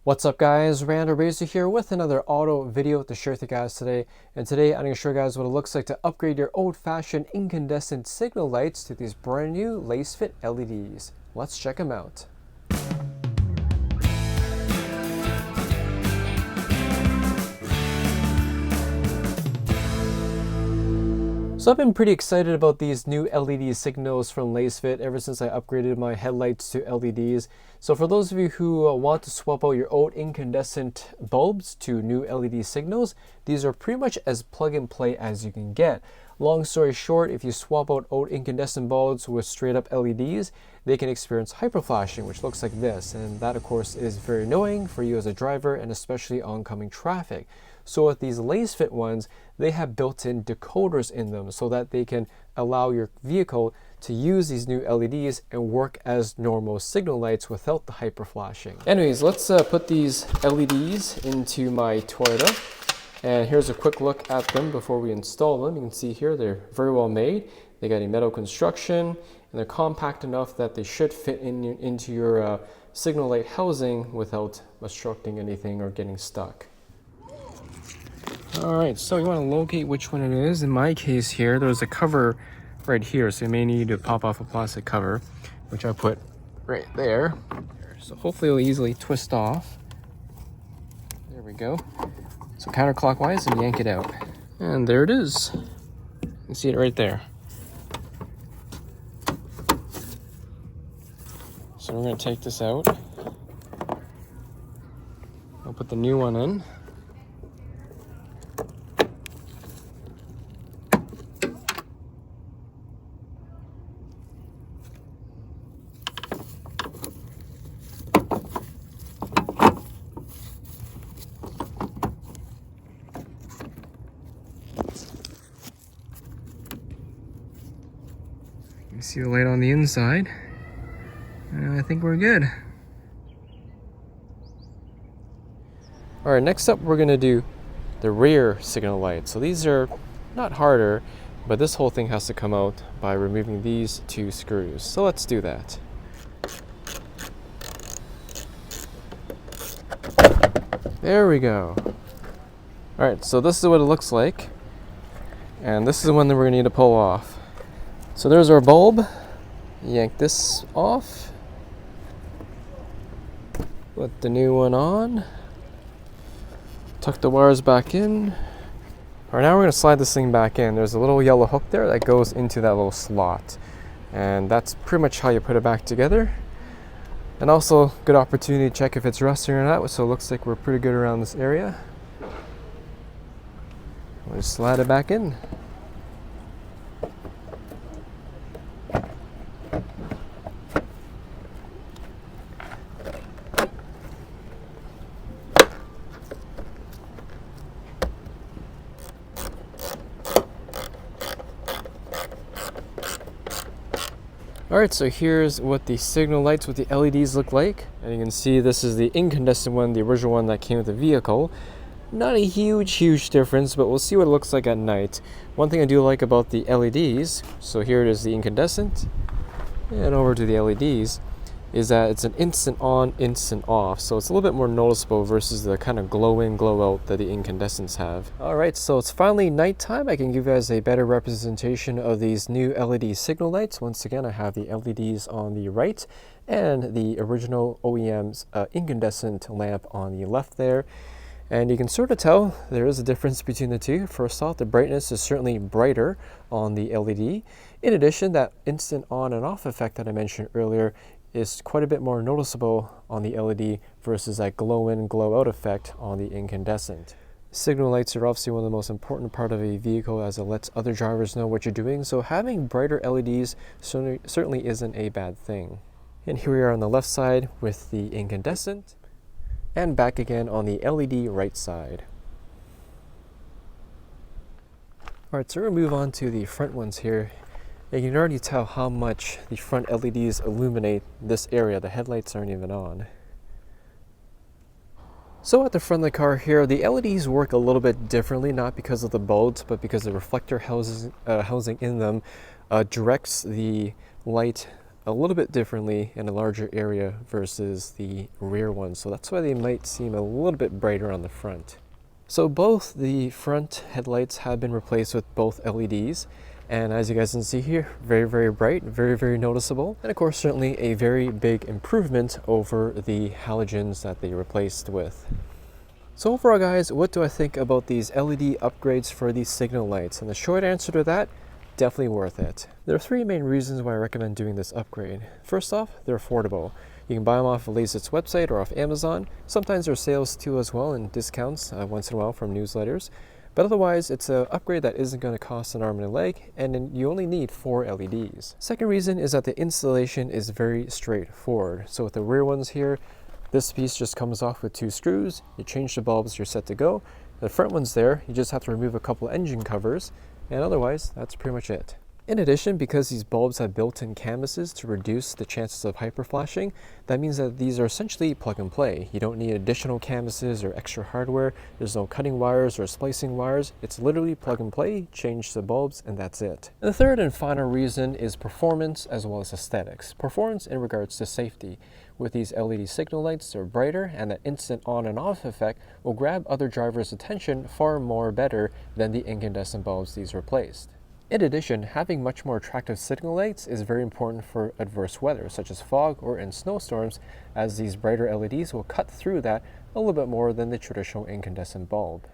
What's up guys, Randall Razor here with another auto video to share with you guys today. And today I'm going to show you guys what it looks like to upgrade your old-fashioned incandescent signal lights to these brand new Lasfit LEDs. Let's check them out. So I've been pretty excited about these new LED signals from Lasfit ever since I upgraded my headlights to LEDs. So for those of you who want to swap out your old incandescent bulbs to new LED signals, these are pretty much as plug and play as you can get. Long story short, if you swap out old incandescent bulbs with straight up LEDs, they can experience hyperflashing, which looks like this. And that of course is very annoying for you as a driver and especially oncoming traffic. So with these Lasfit ones, they have built-in decoders in them so that they can allow your vehicle to use these new LEDs and work as normal signal lights without the hyperflashing. Anyways, let's put these LEDs into my Toyota. And here's a quick look at them before we install them. You can see here they're very well made. They got a metal construction and they're compact enough that they should fit into your signal light housing without obstructing anything or getting stuck. Alright, so you want to locate which one it is. In my case here, there's a cover right here, so you may need to pop off a plastic cover, which I put right there. So hopefully it'll easily twist off. There we go. So counterclockwise and yank it out. And there it is. You can see it right there. So we're going to take this out. I'll put the new one in. You see the light on the inside, and I think we're good. All right, next up we're gonna do the rear signal light. So these are not harder, but this whole thing has to come out by removing these two screws. So let's do that. There we go. All right, so this is what it looks like. And this is the one that we're gonna need to pull off. So there's our bulb. Yank this off. Put the new one on. Tuck the wires back in. All right, now we're gonna slide this thing back in. There's a little yellow hook there that goes into that little slot. And that's pretty much how you put it back together. And also, good opportunity to check if it's rusting or not. So it looks like we're pretty good around this area. We'll just slide it back in. Alright, so here's what the signal lights with the LEDs look like. And you can see this is the incandescent one, the original one that came with the vehicle. Not a huge difference, but we'll see what it looks like at night. One thing I do like about the LEDs, so here it is the incandescent, and over to the LEDs, is that it's an instant on, instant off. So it's a little bit more noticeable versus the kind of glow in, glow out that the incandescents have. All right, so it's finally nighttime. I can give you guys a better representation of these new LED signal lights. Once again, I have the LEDs on the right and the original OEM's incandescent lamp on the left there. And you can sort of tell there is a difference between the two. First off, the brightness is certainly brighter on the LED. In addition, that instant on and off effect that I mentioned earlier is quite a bit more noticeable on the LED versus that glow in, glow out effect on the incandescent. Signal lights are obviously one of the most important part of a vehicle as it lets other drivers know what you're doing. So having brighter LEDs certainly isn't a bad thing. And here we are on the left side with the incandescent, and back again on the LED right side. All right, so we're gonna move on to the front ones here. You can already tell how much the front LEDs illuminate this area. The headlights aren't even on. So at the front of the car here, the LEDs work a little bit differently, not because of the bulbs, but because the reflector housing in them directs the light a little bit differently in a larger area versus the rear ones. So that's why they might seem a little bit brighter on the front. So both the front headlights have been replaced with both LEDs. And as you guys can see here, very, very bright, very, very noticeable. And of course, certainly a very big improvement over the halogens that they replaced with. So overall guys, what do I think about these LED upgrades for these signal lights? And the short answer to that, definitely worth it. There are three main reasons why I recommend doing this upgrade. First off, they're affordable. You can buy them off of Lasfit's website or off Amazon. Sometimes there are sales too as well and discounts once in a while from newsletters. But otherwise, it's an upgrade that isn't going to cost an arm and a leg, and then you only need 4 LEDs. Second reason is that the installation is very straightforward. So with the rear ones here, this piece just comes off with 2 screws. You change the bulbs, you're set to go. The front one's there, you just have to remove a couple engine covers, and otherwise, that's pretty much it. In addition, because these bulbs have built-in canvases to reduce the chances of hyperflashing, that means that these are essentially plug and play. You don't need additional canvases or extra hardware. There's no cutting wires or splicing wires. It's literally plug and play, change the bulbs, and that's it. And the third and final reason is performance as well as aesthetics. Performance in regards to safety. With these LED signal lights, they're brighter, and that instant on and off effect will grab other drivers' attention far more better than the incandescent bulbs these replaced. In addition, having much more attractive signal lights is very important for adverse weather, such as fog or in snowstorms, as these brighter LEDs will cut through that a little bit more than the traditional incandescent bulb.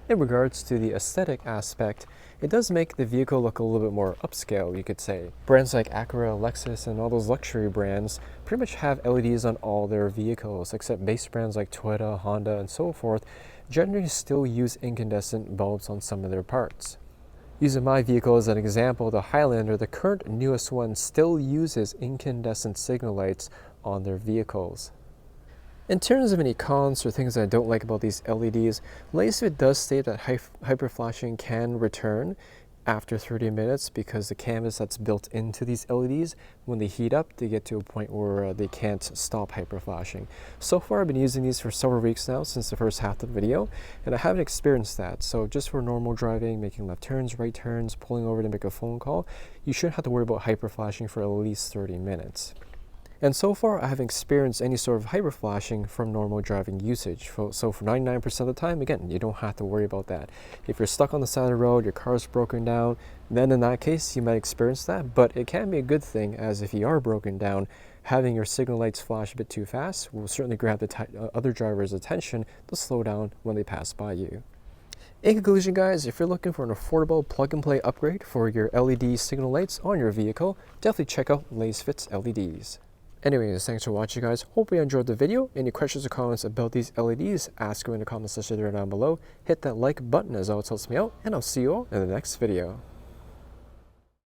In regards to the aesthetic aspect, it does make the vehicle look a little bit more upscale, you could say. Brands like Acura, Lexus, and all those luxury brands pretty much have LEDs on all their vehicles, except base brands like Toyota, Honda, and so forth generally still use incandescent bulbs on some of their parts. Using my vehicle as an example, the Highlander, the current newest one, still uses incandescent signal lights on their vehicles. In terms of any cons or things that I don't like about these LEDs, Lasfit does state that hyperflashing can return after 30 minutes because the canvas that's built into these LEDs, when they heat up, they get to a point where they can't stop hyperflashing. So far, I've been using these for several weeks now, since the first half of the video, and I haven't experienced that. So just for normal driving, making left turns, right turns, pulling over to make a phone call, you shouldn't have to worry about hyperflashing for at least 30 minutes. And so far, I haven't experienced any sort of hyperflashing from normal driving usage. So for 99% of the time, again, you don't have to worry about that. If you're stuck on the side of the road, your car's broken down, then in that case, you might experience that. But it can be a good thing, as if you are broken down, having your signal lights flash a bit too fast will certainly grab the other driver's attention to slow down when they pass by you. In conclusion, guys, if you're looking for an affordable plug-and-play upgrade for your LED signal lights on your vehicle, definitely check out Lasfit's LEDs. Anyways, thanks for watching, guys. Hope you enjoyed the video. Any questions or comments about these LEDs, ask them in the comment section there down below. Hit that like button, as always helps me out, and I'll see you all in the next video.